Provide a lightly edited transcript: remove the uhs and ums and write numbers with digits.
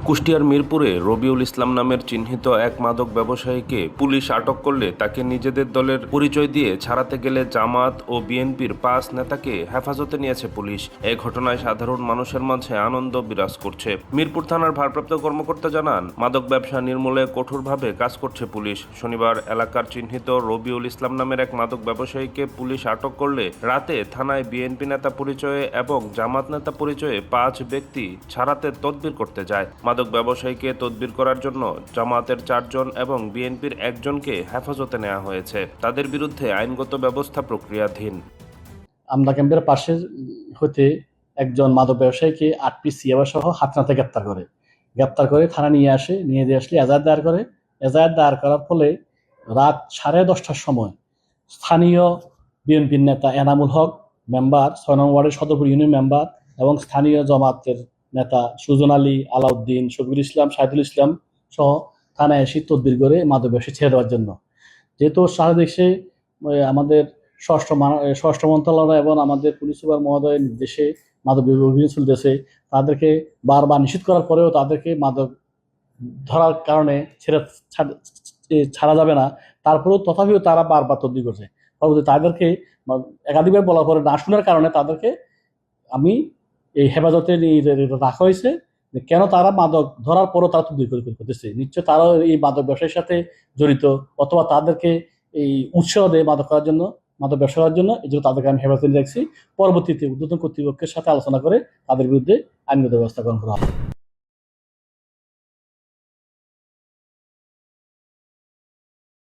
কুষ্টিয়ার মিরপুরে রবিউল ইসলাম নামের চিহ্নিত এক মাদক ব্যবসায়ীকে পুলিশ আটক করলে তাকে নিজেদের দলের পরিচয় দিয়ে ছাড়াতে গেলে জামাত ও বিএনপির ৫ নেতাকে হেফাজতে নিয়েছে পুলিশ। এ ঘটনায় সাধারণ মানুষের মাঝে আনন্দ বিরাজ করছে। মিরপুর থানার ভারপ্রাপ্ত কর্মকর্তা জানান, মাদক ব্যবসা নির্মূলে কঠোরভাবে কাজ করছে পুলিশ। শনিবার এলাকার চিহ্নিত রবিউল ইসলাম নামের এক মাদক ব্যবসায়ীকে পুলিশ আটক করলে রাতে থানায় বিএনপি নেতা পরিচয়ে এবং জামাত নেতা পরিচয়ে ৫ ব্যক্তি ছাড়াতে তদবির করতে যায়। মাদক ব্যবসায়ীকে তদবির করার জন্য জামাতের ৪ জন এবং বিএনপির ১ জনকে হেফাজতে নেওয়া হয়েছে। তাদের বিরুদ্ধে আইনগত ব্যবস্থা প্রক্রিয়াধীন। আমলা ক্যাম্পের পাশে হতে একজন মাদক ব্যবসায়ীকে ৮ পিস ইয়াবা সহ হাতনাতে গ্রেপ্তার করে থানা নিয়ে আসলে এজাহার দায়ের করে। এজাহার দায়ের করার ফলে রাত 10:30টার সময় স্থানীয় বিএনপির নেতা এনামুল হক মেম্বার, ৬ নং ওয়ার্ডের সদরপুর ইউনিয়ন মেম্বার এবং স্থানীয় জামাতের নেতা সুজন আলী, আলাউদ্দিন, শফিকুল ইসলাম, শাহিদুল ইসলাম সহ থানায় এসে তদবির করে মাদক ব্যবসা ছেড়ে দেওয়ার জন্য। যেহেতু সারা দেশে আমাদের স্বরাষ্ট্র মন্ত্রণালয় এবং আমাদের পুলিশ সুপার মহোদয়ের নির্দেশে মাদক অভিযান চলতেছে, তাদেরকে বারবার নিষেধ করার পরেও তাদেরকে মাদক ধরার কারণে ছাড়া যাবে না। তারপরেও তথাপিও তারা বারবার তদবির করছে। পরবর্তী তাদেরকে একাধিকবার বলার পরে না শোনার কারণে তাদেরকে আমি এই হেফাজতে রাখা হয়েছে। কেন তারা মাদক ধরার পরও তারা তদবির করতেছে, নিশ্চয় তারাও এই মাদক ব্যবসার সাথে জড়িত, অথবা তাদেরকে এই উৎসাহ দেয় মাদক ব্যবসা করার জন্য। এই জন্য তাদেরকে আমি হেফাজতে রাখছি। পরবর্তীতে ঊর্ধ্বতন কর্তৃপক্ষের সাথে আলোচনা করে তাদের বিরুদ্ধে আইনগত ব্যবস্থা গ্রহণ করা হবে।